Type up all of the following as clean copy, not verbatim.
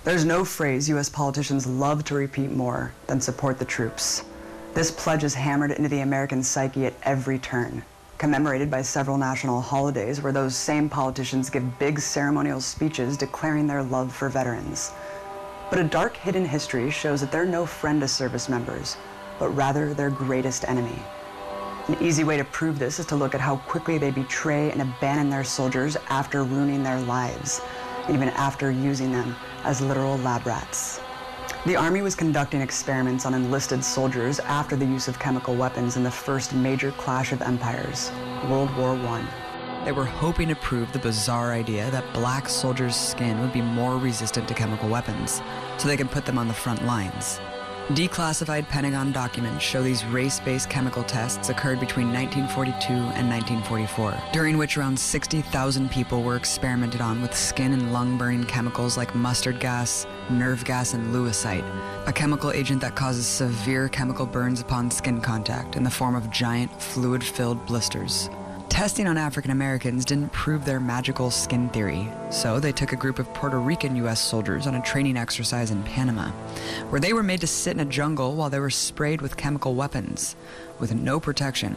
There's no phrase U.S. politicians love to repeat more than support the troops. This pledge is hammered into the American psyche at every turn, commemorated by several national holidays where those same politicians give big ceremonial speeches declaring their love for veterans. But a dark hidden history shows that they're no friend to service members, but rather their greatest enemy. An easy way to prove this is to look at how quickly they betray and abandon their soldiers after ruining their lives, and even after using them as literal lab rats. The Army was conducting experiments on enlisted soldiers after the use of chemical weapons in the first major clash of empires, World War I. They were hoping to prove the bizarre idea that black soldiers' skin would be more resistant to chemical weapons, so they could put them on the front lines. Declassified Pentagon documents show these race-based chemical tests occurred between 1942 and 1944, during which around 60,000 people were experimented on with skin and lung-burning chemicals like mustard gas, nerve gas, and lewisite, a chemical agent that causes severe chemical burns upon skin contact in the form of giant, fluid-filled blisters. Testing on African Americans didn't prove their magical skin theory, so they took a group of Puerto Rican U.S. soldiers on a training exercise in Panama, where they were made to sit in a jungle while they were sprayed with chemical weapons, with no protection,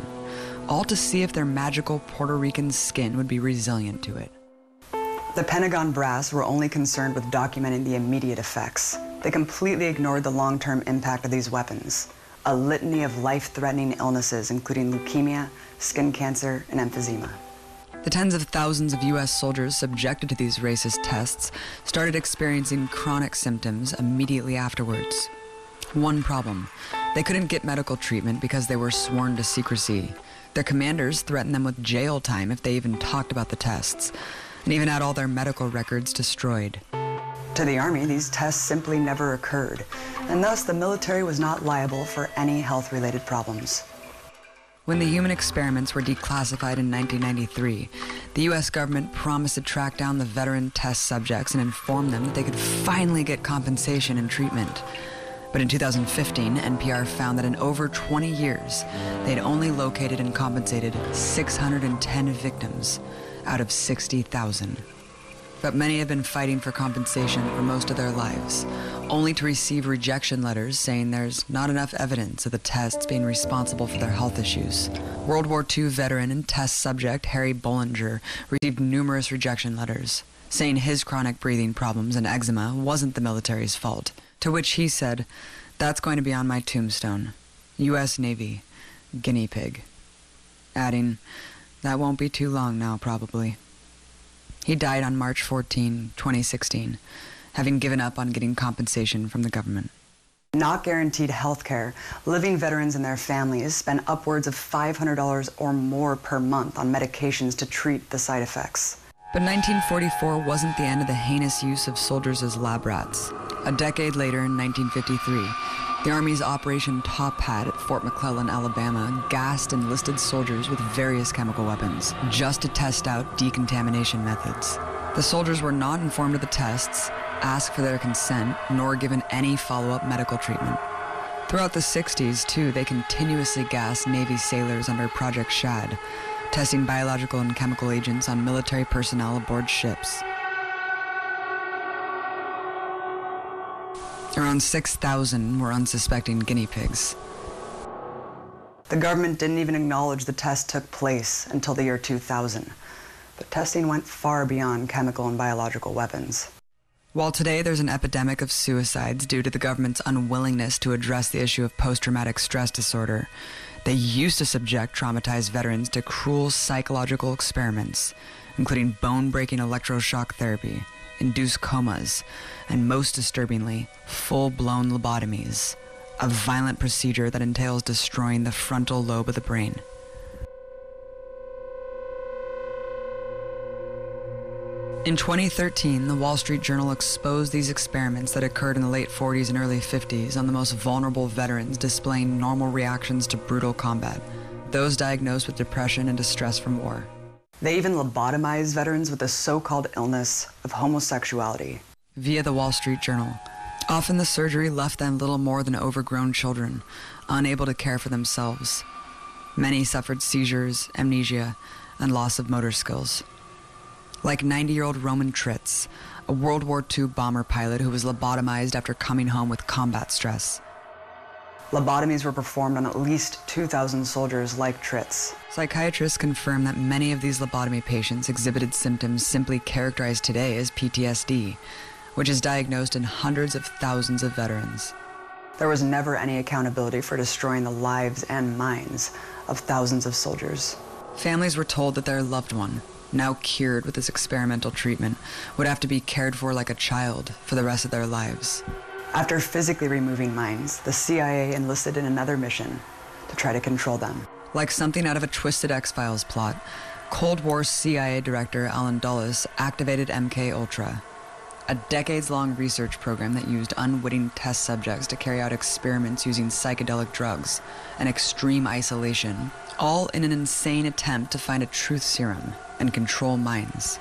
all to see if their magical Puerto Rican skin would be resilient to it. The Pentagon brass were only concerned with documenting the immediate effects. They completely ignored the long-term impact of these weapons, a litany of life-threatening illnesses including leukemia, skin cancer, and emphysema. The tens of thousands of U.S. soldiers subjected to these racist tests started experiencing chronic symptoms immediately afterwards. One problem: they couldn't get medical treatment because they were sworn to secrecy. Their commanders threatened them with jail time if they even talked about the tests, and even had all their medical records destroyed. To the Army, these tests simply never occurred, and thus the military was not liable for any health-related problems. When the human experiments were declassified in 1993, the U.S. government promised to track down the veteran test subjects and inform them that they could finally get compensation and treatment. But in 2015, NPR found that in over 20 years, they'd only located and compensated 610 victims out of 60,000. But many have been fighting for compensation for most of their lives, only to receive rejection letters saying there's not enough evidence of the tests being responsible for their health issues. World War II veteran and test subject Harry Bollinger received numerous rejection letters, saying his chronic breathing problems and eczema wasn't the military's fault, to which he said, "That's going to be on my tombstone. U.S. Navy, guinea pig," adding, "That won't be too long now, probably." He died on March 14, 2016, having given up on getting compensation from the government. Not guaranteed health care, living veterans and their families spend upwards of $500 or more per month on medications to treat the side effects. But 1944 wasn't the end of the heinous use of soldiers as lab rats. A decade later, in 1953, the Army's Operation Top Hat at Fort McClellan, Alabama, gassed enlisted soldiers with various chemical weapons, just to test out decontamination methods. The soldiers were not informed of the tests, asked for their consent, nor given any follow-up medical treatment. Throughout the 60s, too, they continuously gassed Navy sailors under Project Shad, testing biological and chemical agents on military personnel aboard ships. Around 6,000 were unsuspecting guinea pigs. The government didn't even acknowledge the test took place until the year 2000. But testing went far beyond chemical and biological weapons. While today there's an epidemic of suicides due to the government's unwillingness to address the issue of post-traumatic stress disorder, they used to subject traumatized veterans to cruel psychological experiments, including bone-breaking electroshock therapy, induced comas, and most disturbingly, full-blown lobotomies, a violent procedure that entails destroying the frontal lobe of the brain. In 2013, the Wall Street Journal exposed these experiments that occurred in the late 40s and early 50s on the most vulnerable veterans displaying normal reactions to brutal combat, those diagnosed with depression and distress from war. They even lobotomized veterans with the so-called illness of homosexuality. Via the Wall Street Journal, often the surgery left them little more than overgrown children, unable to care for themselves. Many suffered seizures, amnesia, and loss of motor skills. Like 90-year-old Roman Tritz, a World War II bomber pilot who was lobotomized after coming home with combat stress. Lobotomies were performed on at least 2,000 soldiers like Tritz. Psychiatrists confirm that many of these lobotomy patients exhibited symptoms simply characterized today as PTSD, which is diagnosed in hundreds of thousands of veterans. There was never any accountability for destroying the lives and minds of thousands of soldiers. Families were told that their loved one, now cured with this experimental treatment, would have to be cared for like a child for the rest of their lives. After physically removing minds, the CIA enlisted in another mission to try to control them. Like something out of a twisted X-Files plot, Cold War CIA Director Alan Dulles activated MK-Ultra, a decades-long research program that used unwitting test subjects to carry out experiments using psychedelic drugs and extreme isolation, all in an insane attempt to find a truth serum and control minds.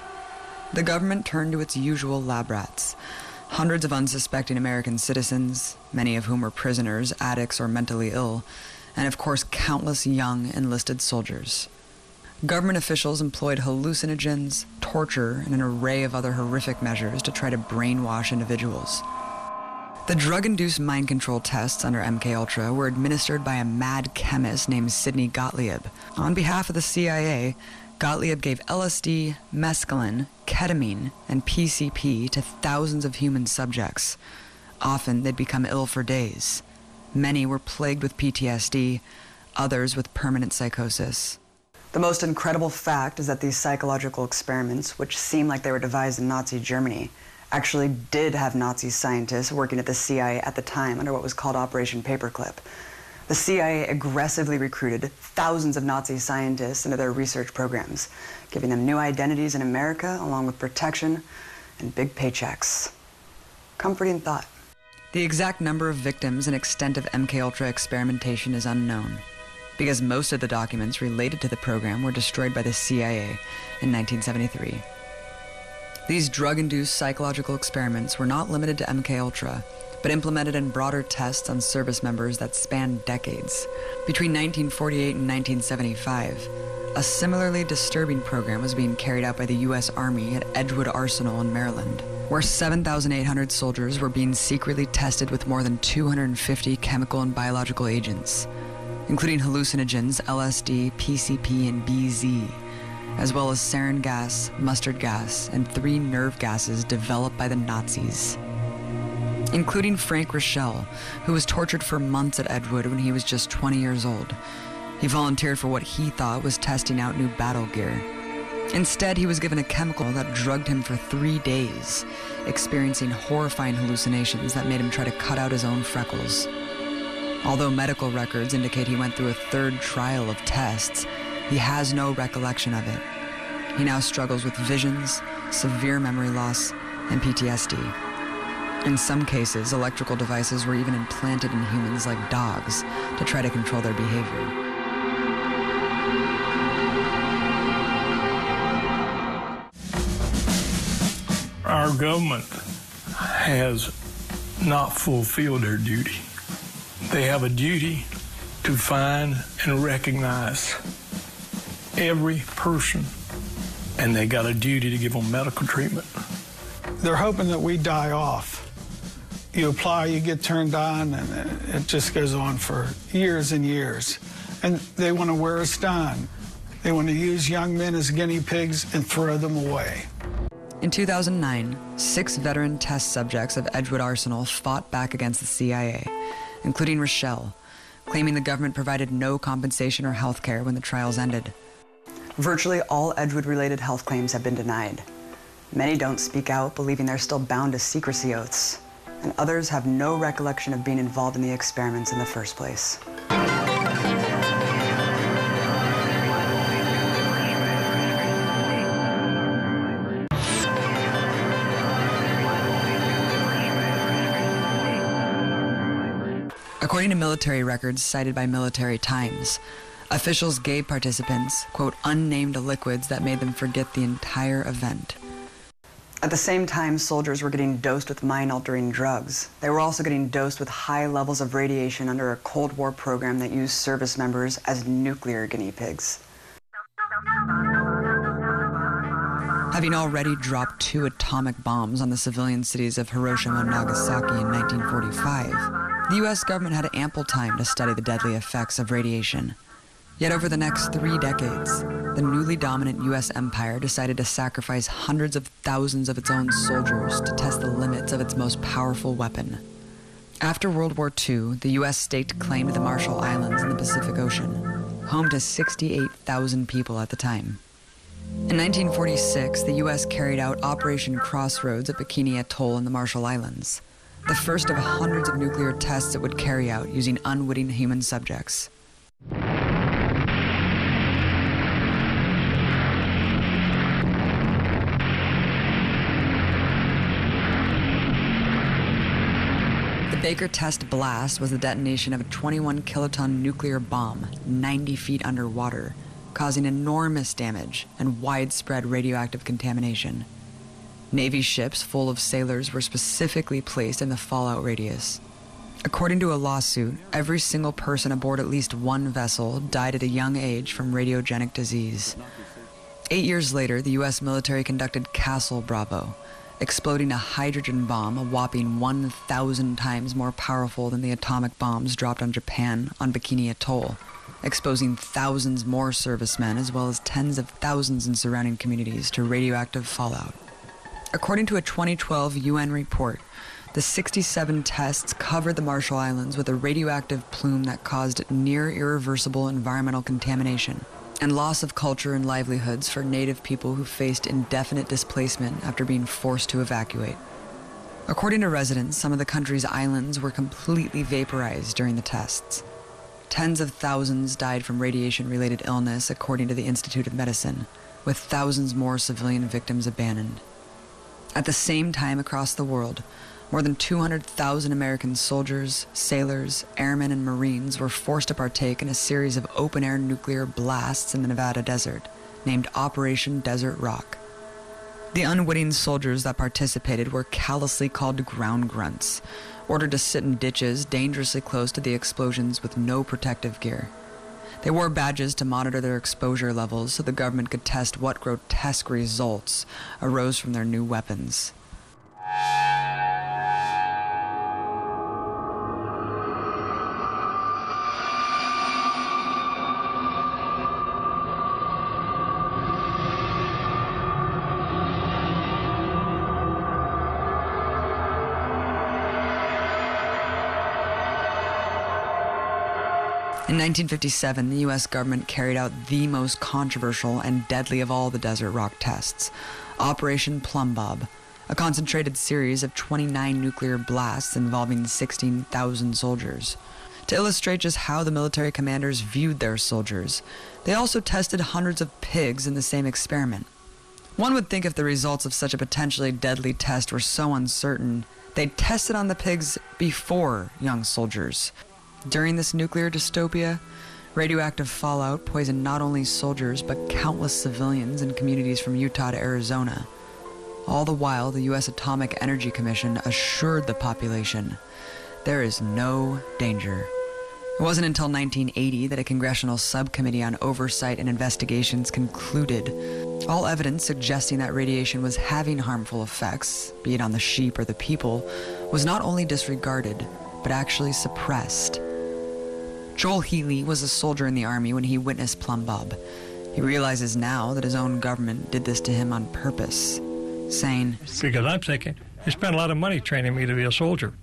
The government turned to its usual lab rats, hundreds of unsuspecting American citizens, many of whom were prisoners, addicts, or mentally ill, and of course countless young enlisted soldiers. Government officials employed hallucinogens, torture, and an array of other horrific measures to try to brainwash individuals. The drug-induced mind control tests under MKUltra were administered by a mad chemist named Sidney Gottlieb. On behalf of the CIA, Gottlieb gave LSD, mescaline, ketamine, and PCP to thousands of human subjects. Often, they'd become ill for days. Many were plagued with PTSD, others with permanent psychosis. The most incredible fact is that these psychological experiments, which seem like they were devised in Nazi Germany, actually did have Nazi scientists working at the CIA at the time under what was called Operation Paperclip. The CIA aggressively recruited thousands of Nazi scientists into their research programs, giving them new identities in America, along with protection and big paychecks. Comforting thought. The exact number of victims and extent of MKUltra experimentation is unknown, because most of the documents related to the program were destroyed by the CIA in 1973. These drug-induced psychological experiments were not limited to MKUltra, but implemented in broader tests on service members that spanned decades. Between 1948 and 1975, a similarly disturbing program was being carried out by the U.S. Army at Edgewood Arsenal in Maryland, where 7,800 soldiers were being secretly tested with more than 250 chemical and biological agents, including hallucinogens, LSD, PCP, and BZ, as well as sarin gas, mustard gas, and 3 nerve gases developed by the Nazis, including Frank Rochelle, who was tortured for months at Edgewood when he was just 20 years old. He volunteered for what he thought was testing out new battle gear. Instead, he was given a chemical that drugged him for 3 days, experiencing horrifying hallucinations that made him try to cut out his own freckles. Although medical records indicate he went through a 3rd trial of tests, he has no recollection of it. He now struggles with visions, severe memory loss, and PTSD. In some cases, electrical devices were even implanted in humans like dogs to try to control their behavior. Our government has not fulfilled their duty. They have a duty to find and recognize every person, and they got a duty to give them medical treatment. They're hoping that we die off. You apply, you get turned on, and it just goes on for years and years. And they want to wear us down. They want to use young men as guinea pigs and throw them away. In 2009, 6 veteran test subjects of Edgewood Arsenal fought back against the CIA, including Rochelle, claiming the government provided no compensation or health care when the trials ended. Virtually all Edgewood-related health claims have been denied. Many don't speak out, believing they're still bound to secrecy oaths, and others have no recollection of being involved in the experiments in the first place. According to military records cited by Military Times, officials gave participants, quote, unnamed liquids that made them forget the entire event. At the same time, soldiers were getting dosed with mind-altering drugs. They were also getting dosed with high levels of radiation under a Cold War program that used service members as nuclear guinea pigs. having already dropped 2 atomic bombs on the civilian cities of Hiroshima and Nagasaki in 1945, the U.S. government had ample time to study the deadly effects of radiation. Yet over the next 3 decades, the newly dominant U.S. empire decided to sacrifice hundreds of thousands of its own soldiers to test the limits of its most powerful weapon. After World War II, the U.S. state claimed the Marshall Islands in the Pacific Ocean, home to 68,000 people at the time. In 1946, the U.S. carried out Operation Crossroads at Bikini Atoll in the Marshall Islands, the first of hundreds of nuclear tests it would carry out using unwitting human subjects. The Baker test blast was the detonation of a 21-kiloton nuclear bomb 90 feet underwater, causing enormous damage and widespread radioactive contamination. Navy ships full of sailors were specifically placed in the fallout radius. According to a lawsuit, every single person aboard at least one vessel died at a young age from radiogenic disease. 8 years later, the U.S. military conducted Castle Bravo, exploding a hydrogen bomb a whopping 1,000 times more powerful than the atomic bombs dropped on Japan on Bikini Atoll, exposing thousands more servicemen as well as tens of thousands in surrounding communities to radioactive fallout. According to a 2012 UN report, the 67 tests covered the Marshall Islands with a radioactive plume that caused near irreversible environmental contamination and loss of culture and livelihoods for native people who faced indefinite displacement after being forced to evacuate. According to residents, some of the country's islands were completely vaporized during the tests. Tens of thousands died from radiation-related illness, according to the Institute of Medicine, with thousands more civilian victims abandoned. At the same time across the world, more than 200,000 American soldiers, sailors, airmen, and Marines were forced to partake in a series of open-air nuclear blasts in the Nevada desert, named Operation Desert Rock. The unwitting soldiers that participated were callously called ground grunts, ordered to sit in ditches dangerously close to the explosions with no protective gear. They wore badges to monitor their exposure levels so the government could test what grotesque results arose from their new weapons. In 1957, the U.S. government carried out the most controversial and deadly of all the Desert Rock tests, Operation Plum Bob, a concentrated series of 29 nuclear blasts involving 16,000 soldiers. To illustrate just how the military commanders viewed their soldiers, they also tested hundreds of pigs in the same experiment. One would think if the results of such a potentially deadly test were so uncertain, they'd test it on the pigs before young soldiers. During this nuclear dystopia, radioactive fallout poisoned not only soldiers but countless civilians in communities from Utah to Arizona. All the while, the U.S. Atomic Energy Commission assured the population, there is no danger. It wasn't until 1980 that a congressional subcommittee on oversight and investigations concluded all evidence suggesting that radiation was having harmful effects, be it on the sheep or the people, was not only disregarded, but actually suppressed. Joel Healy was a soldier in the Army when he witnessed Plum Bob. He realizes now that his own government did this to him on purpose, saying, because I'm thinking, they spent a lot of money training me to be a soldier.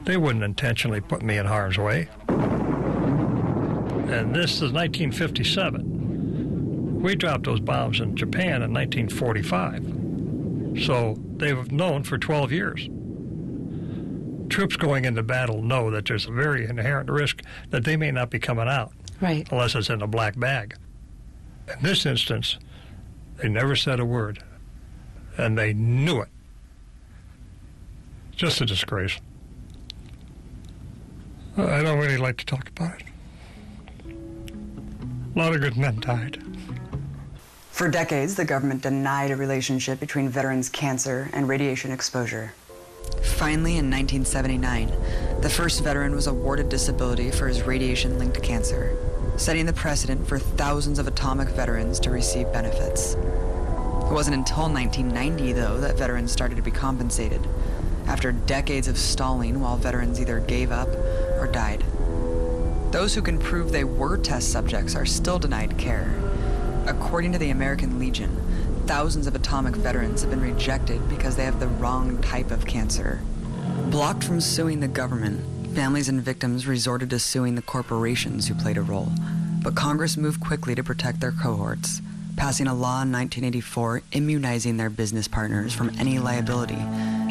They wouldn't intentionally put me in harm's way. And this is 1957. We dropped those bombs in Japan in 1945. So they've known for 12 years. Troops going into battle know that there's a very inherent risk that they may not be coming out. Right. Unless it's in a black bag. In this instance, they never said a word. And they knew it. Just a disgrace. I don't really like to talk about it. A lot of good men died. For decades, the government denied a relationship between veterans' cancer and radiation exposure. Finally, in 1979, the first veteran was awarded disability for his radiation-linked cancer, setting the precedent for thousands of atomic veterans to receive benefits. It wasn't until 1990, though, that veterans started to be compensated, after decades of stalling while veterans either gave up or died. Those who can prove they were test subjects are still denied care. According to the American Legion, thousands of atomic veterans have been rejected because they have the wrong type of cancer. Blocked from suing the government, families and victims resorted to suing the corporations who played a role. But Congress moved quickly to protect their cohorts, passing a law in 1984 immunizing their business partners from any liability,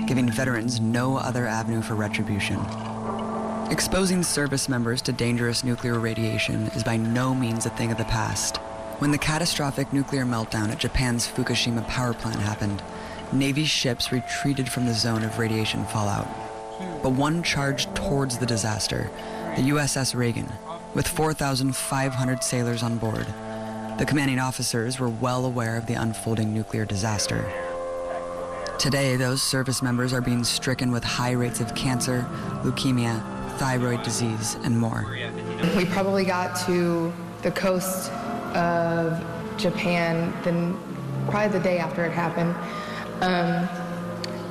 giving veterans no other avenue for retribution. Exposing service members to dangerous nuclear radiation is by no means a thing of the past. When the catastrophic nuclear meltdown at Japan's Fukushima power plant happened, Navy ships retreated from the zone of radiation fallout. But one charged towards the disaster, the USS Reagan, with 4,500 sailors on board. The commanding officers were well aware of the unfolding nuclear disaster. Today, those service members are being stricken with high rates of cancer, leukemia, thyroid disease, and more. We probably got to the coast of Japan probably the day after it happened.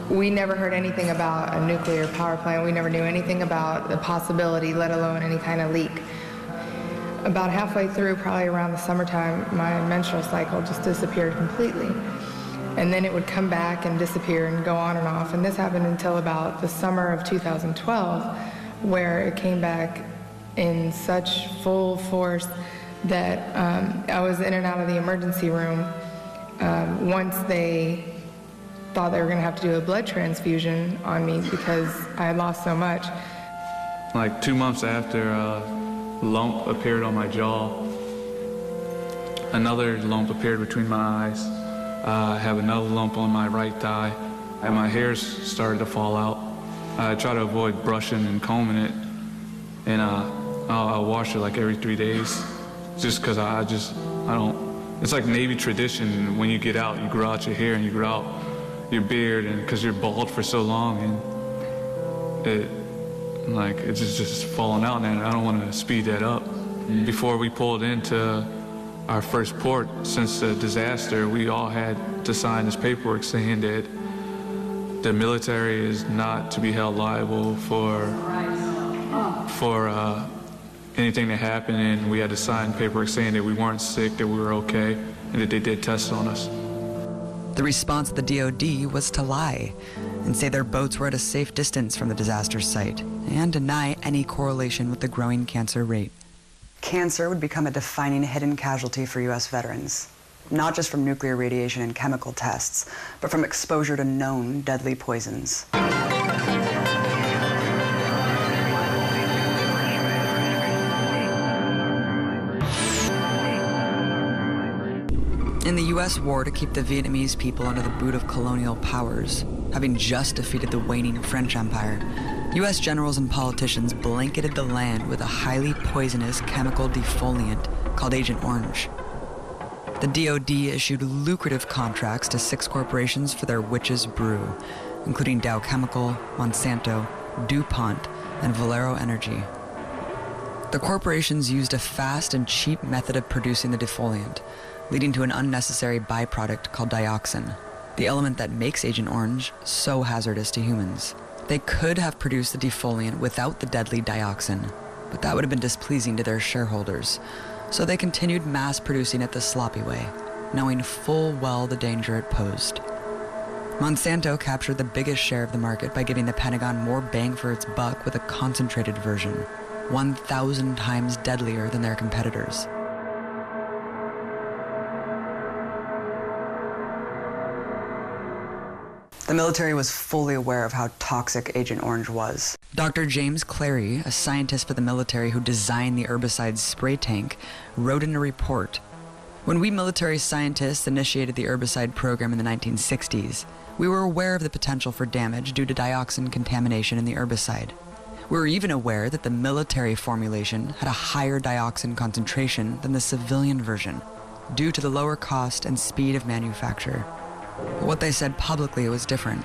We never heard anything about a nuclear power plant. We never knew anything about the possibility, let alone any kind of leak. About halfway through, probably around the summertime, my menstrual cycle just disappeared completely. And then it would come back and disappear and go on and off. And this happened until about the summer of 2012, where it came back in such full force that I was in and out of the emergency room. Once they thought they were going to have to do a blood transfusion on me because I had lost so much. Like 2 months after a lump appeared on my jaw, another lump appeared between my eyes. I have another lump on my right thigh, and my hairs started to fall out. I try to avoid brushing and combing it, and I'll wash it like every 3 days, just because I don't. It's like Navy tradition. When you get out, you grow out your hair and you grow out your beard, and because you're bald for so long, and it's just falling out, and I don't want to speed that up. Before we pulled into our first port since the disaster, we all had to sign this paperwork saying that the military is not to be held liable for anything that happened, and we had to sign paperwork saying that we weren't sick, that we were okay, and that they did tests on us. The response of the DoD was to lie and say their boats were at a safe distance from the disaster site and deny any correlation with the growing cancer rate. Cancer would become a defining hidden casualty for U.S. veterans, not just from nuclear radiation and chemical tests, but from exposure to known deadly poisons. In the U.S. war to keep the Vietnamese people under the boot of colonial powers, having just defeated the waning French Empire, U.S. generals and politicians blanketed the land with a highly poisonous chemical defoliant called Agent Orange. The DoD issued lucrative contracts to 6 corporations for their witch's brew, including Dow Chemical, Monsanto, DuPont, and Valero Energy. The corporations used a fast and cheap method of producing the defoliant, leading to an unnecessary byproduct called dioxin, the element that makes Agent Orange so hazardous to humans. They could have produced the defoliant without the deadly dioxin, but that would have been displeasing to their shareholders, so they continued mass producing it the sloppy way, knowing full well the danger it posed. Monsanto captured the biggest share of the market by giving the Pentagon more bang for its buck with a concentrated version, 1,000 times deadlier than their competitors. The military was fully aware of how toxic Agent Orange was. Dr. James Clary, a scientist for the military who designed the herbicide spray tank, wrote in a report, "When we military scientists initiated the herbicide program in the 1960s, we were aware of the potential for damage due to dioxin contamination in the herbicide. We were even aware that the military formulation had a higher dioxin concentration than the civilian version, due to the lower cost and speed of manufacture. But what they said publicly was different,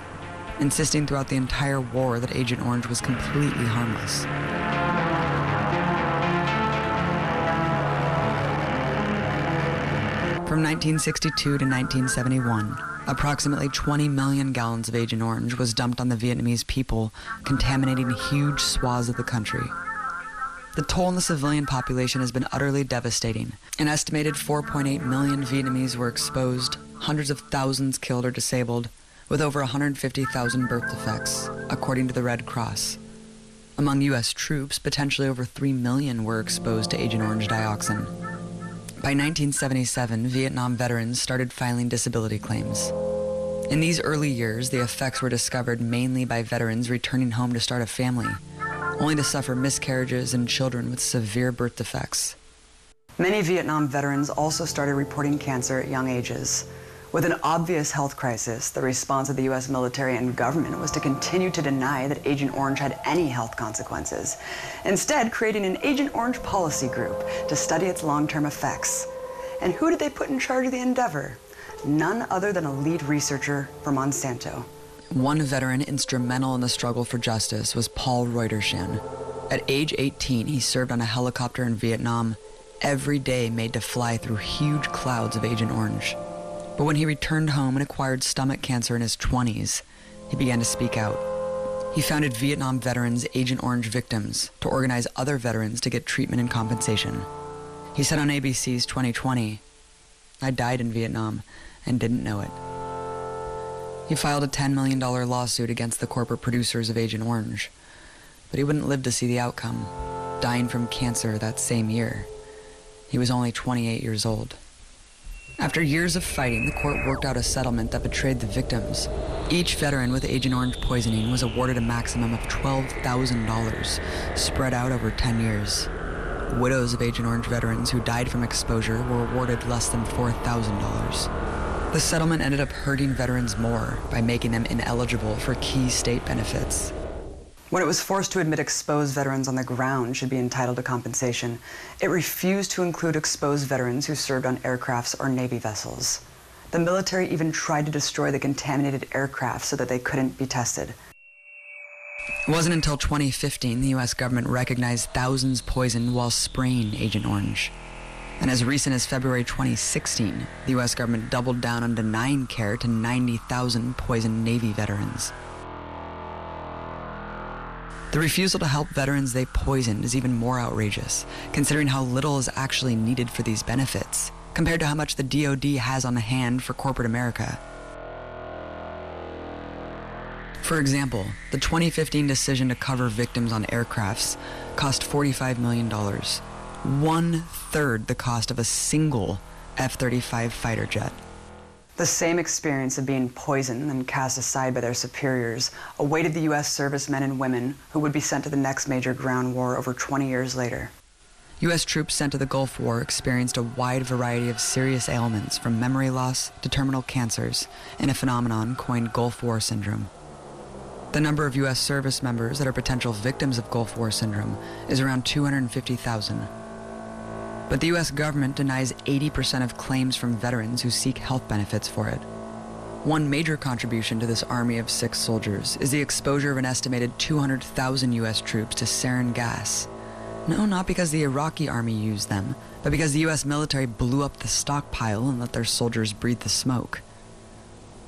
insisting throughout the entire war that Agent Orange was completely harmless." From 1962 to 1971, approximately 20 million gallons of Agent Orange was dumped on the Vietnamese people, contaminating huge swaths of the country. The toll on the civilian population has been utterly devastating. An estimated 4.8 million Vietnamese were exposed, hundreds of thousands killed or disabled, with over 150,000 birth defects, according to the Red Cross. Among U.S. troops, potentially over 3 million were exposed to Agent Orange dioxin. By 1977, Vietnam veterans started filing disability claims. In these early years, the effects were discovered mainly by veterans returning home to start a family, only to suffer miscarriages and children with severe birth defects. Many Vietnam veterans also started reporting cancer at young ages. With an obvious health crisis, the response of the U.S. military and government was to continue to deny that Agent Orange had any health consequences, instead creating an Agent Orange policy group to study its long-term effects. And who did they put in charge of the endeavor? None other than a lead researcher for Monsanto. One veteran instrumental in the struggle for justice was Paul Reutershan. At age 18, he served on a helicopter in Vietnam, every day made to fly through huge clouds of Agent Orange. But when he returned home and acquired stomach cancer in his 20s, he began to speak out. He founded Vietnam Veterans Agent Orange Victims to organize other veterans to get treatment and compensation. He said on ABC's 2020, "I died in Vietnam and didn't know it." He filed a $10 million lawsuit against the corporate producers of Agent Orange, but he wouldn't live to see the outcome, dying from cancer that same year. He was only 28 years old. After years of fighting, the court worked out a settlement that betrayed the victims. Each veteran with Agent Orange poisoning was awarded a maximum of $12,000, spread out over 10 years. Widows of Agent Orange veterans who died from exposure were awarded less than $4,000. The settlement ended up hurting veterans more by making them ineligible for key state benefits. When it was forced to admit exposed veterans on the ground should be entitled to compensation, it refused to include exposed veterans who served on aircrafts or Navy vessels. The military even tried to destroy the contaminated aircraft so that they couldn't be tested. It wasn't until 2015 the U.S. government recognized thousands poisoned while spraying Agent Orange. And as recent as February 2016, the U.S. government doubled down on denying care to 90,000 poisoned Navy veterans. The refusal to help veterans they poisoned is even more outrageous, considering how little is actually needed for these benefits, compared to how much the DoD has on hand for corporate America. For example, the 2015 decision to cover victims on aircrafts cost $45 million, 1/3 the cost of a single F-35 fighter jet. The same experience of being poisoned and cast aside by their superiors awaited the U.S. servicemen and women who would be sent to the next major ground war over 20 years later. U.S. troops sent to the Gulf War experienced a wide variety of serious ailments, from memory loss to terminal cancers, in a phenomenon coined Gulf War syndrome. The number of U.S. service members that are potential victims of Gulf War syndrome is around 250,000. But the U.S. government denies 80% of claims from veterans who seek health benefits for it. One major contribution to this army of sick soldiers is the exposure of an estimated 200,000 U.S. troops to sarin gas. No, not because the Iraqi army used them, but because the U.S. military blew up the stockpile and let their soldiers breathe the smoke.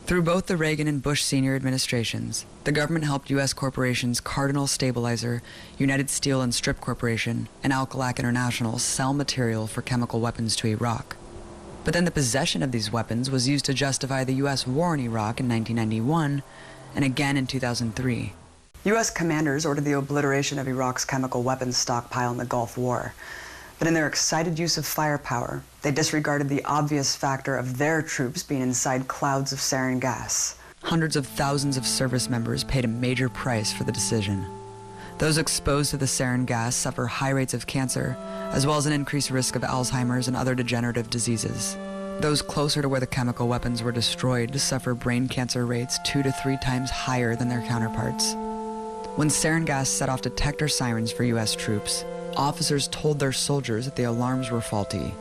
Through both the Reagan and Bush senior administrations, the government helped U.S. corporations Cardinal Stabilizer, United Steel and Strip Corporation, and Alcalac International sell material for chemical weapons to Iraq. But then the possession of these weapons was used to justify the U.S. war in Iraq in 1991 and again in 2003. U.S. commanders ordered the obliteration of Iraq's chemical weapons stockpile in the Gulf War. But in their excited use of firepower, they disregarded the obvious factor of their troops being inside clouds of sarin gas. Hundreds of thousands of service members paid a major price for the decision. Those exposed to the sarin gas suffer high rates of cancer, as well as an increased risk of Alzheimer's and other degenerative diseases. Those closer to where the chemical weapons were destroyed suffer brain cancer rates 2 to 3 times higher than their counterparts. When sarin gas set off detector sirens for U.S. troops, officers told their soldiers that the alarms were faulty.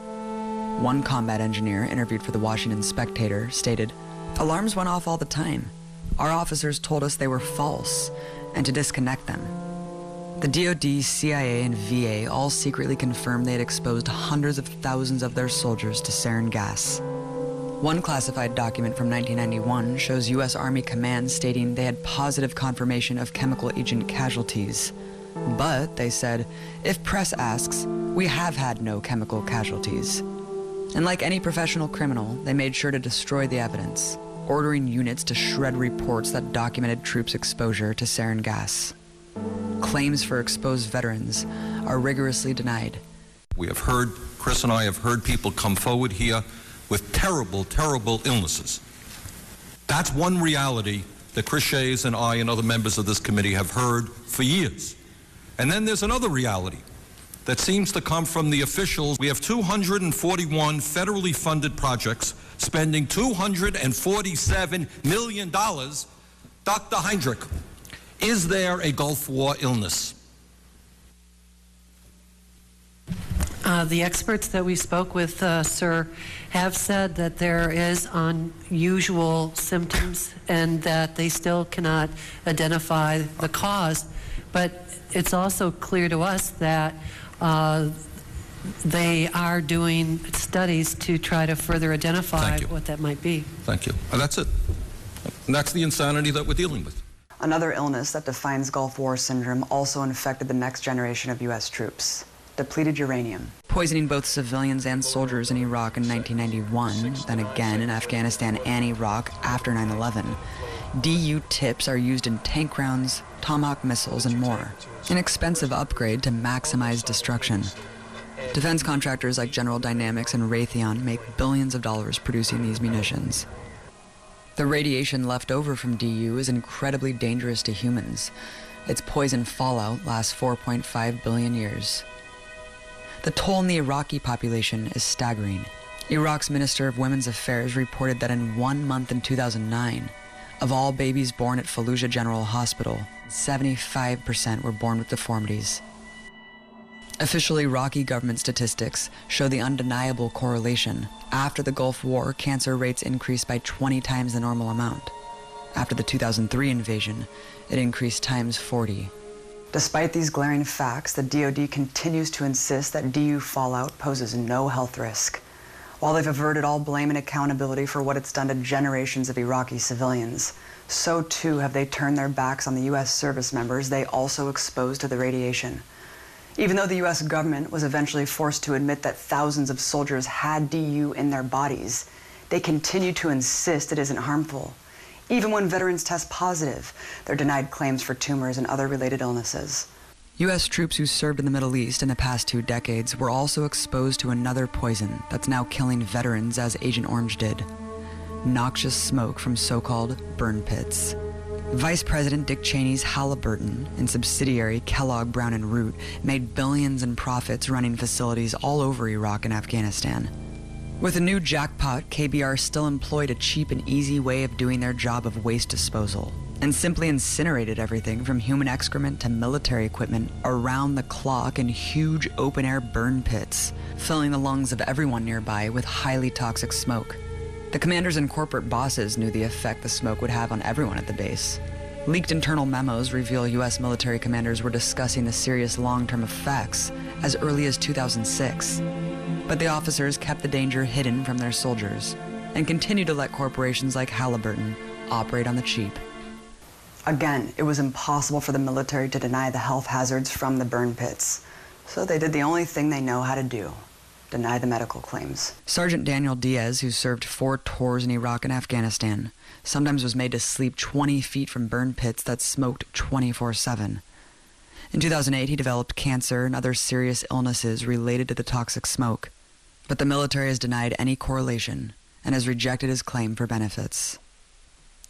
One combat engineer interviewed for the Washington Spectator stated, "Alarms went off all the time. Our officers told us they were false and to disconnect them." The DoD, CIA, and VA all secretly confirmed they had exposed hundreds of thousands of their soldiers to sarin gas. One classified document from 1991 shows U.S. Army Command stating they had positive confirmation of chemical agent casualties. But, they said, if press asks, we have had no chemical casualties. And like any professional criminal, they made sure to destroy the evidence, ordering units to shred reports that documented troops' exposure to sarin gas. Claims for exposed veterans are rigorously denied. We have heard, Chris and I have heard people come forward here with terrible, terrible illnesses. That's one reality that Chris Shays and I and other members of this committee have heard for years. And then there's another reality that seems to come from the officials. We have 241 federally funded projects spending $247 million. Dr. Heinrich, is there a Gulf War illness? The experts that we spoke with, sir, have said that there is unusual symptoms and that they still cannot identify the cause. But it's also clear to us that they are doing studies to try to further identify what that might be. Thank you. And that's it. And that's the insanity that we're dealing with. Another illness that defines Gulf War syndrome also infected the next generation of U.S. troops: depleted uranium, poisoning both civilians and soldiers in Iraq in 1991, then again in Afghanistan and Iraq after 9/11. DU tips are used in tank rounds, Tomahawk missiles, and more. An expensive upgrade to maximize destruction. Defense contractors like General Dynamics and Raytheon make billions of dollars producing these munitions. The radiation left over from DU is incredibly dangerous to humans. Its poison fallout lasts 4.5 billion years. The toll on the Iraqi population is staggering. Iraq's Minister of Women's Affairs reported that in 1 month in 2009, of all babies born at Fallujah General Hospital, 75% were born with deformities. Official Iraqi government statistics show the undeniable correlation. After the Gulf War, cancer rates increased by 20 times the normal amount. After the 2003 invasion, it increased times 40. Despite these glaring facts, the DoD continues to insist that DU fallout poses no health risk. While they've averted all blame and accountability for what it's done to generations of Iraqi civilians, so too have they turned their backs on the U.S. service members they also exposed to the radiation. Even though the U.S. government was eventually forced to admit that thousands of soldiers had DU in their bodies, they continue to insist it isn't harmful. Even when veterans test positive, they're denied claims for tumors and other related illnesses. U.S. troops who served in the Middle East in the past 2 decades were also exposed to another poison that's now killing veterans, as Agent Orange did: noxious smoke from so-called burn pits. Vice President Dick Cheney's Halliburton and subsidiary Kellogg Brown & Root made billions in profits running facilities all over Iraq and Afghanistan. With a new jackpot, KBR still employed a cheap and easy way of doing their job of waste disposal, and simply incinerated everything from human excrement to military equipment around the clock in huge open-air burn pits, filling the lungs of everyone nearby with highly toxic smoke. The commanders and corporate bosses knew the effect the smoke would have on everyone at the base. Leaked internal memos reveal U.S. military commanders were discussing the serious long-term effects as early as 2006. But the officers kept the danger hidden from their soldiers and continued to let corporations like Halliburton operate on the cheap. Again, it was impossible for the military to deny the health hazards from the burn pits. So they did the only thing they know how to do: deny the medical claims. Sergeant Daniel Diaz, who served 4 tours in Iraq and Afghanistan, sometimes was made to sleep 20 feet from burn pits that smoked 24/7. In 2008, he developed cancer and other serious illnesses related to the toxic smoke. But the military has denied any correlation and has rejected his claim for benefits.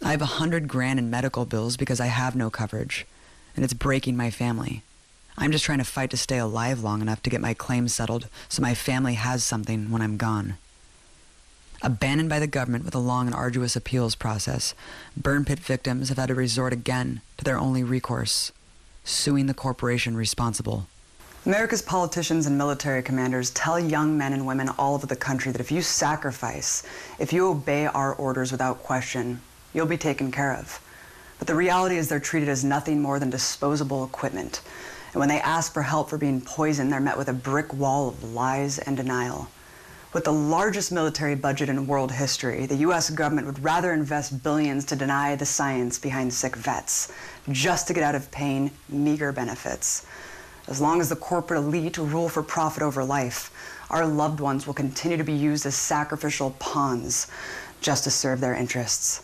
I have $100,000 in medical bills because I have no coverage, and it's breaking my family. I'm just trying to fight to stay alive long enough to get my claims settled so my family has something when I'm gone. Abandoned by the government with a long and arduous appeals process, burn pit victims have had to resort again to their only recourse: suing the corporation responsible. America's politicians and military commanders tell young men and women all over the country that if you sacrifice, if you obey our orders without question, you'll be taken care of. But the reality is they're treated as nothing more than disposable equipment. And when they ask for help for being poisoned, they're met with a brick wall of lies and denial. With the largest military budget in world history, the U.S. government would rather invest billions to deny the science behind sick vets, just to get out of paying meager benefits. As long as the corporate elite rule for profit over life, our loved ones will continue to be used as sacrificial pawns, just to serve their interests.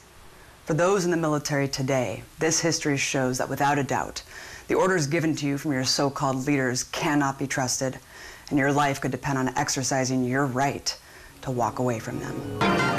For those in the military today, this history shows that without a doubt, the orders given to you from your so-called leaders cannot be trusted, and your life could depend on exercising your right to walk away from them.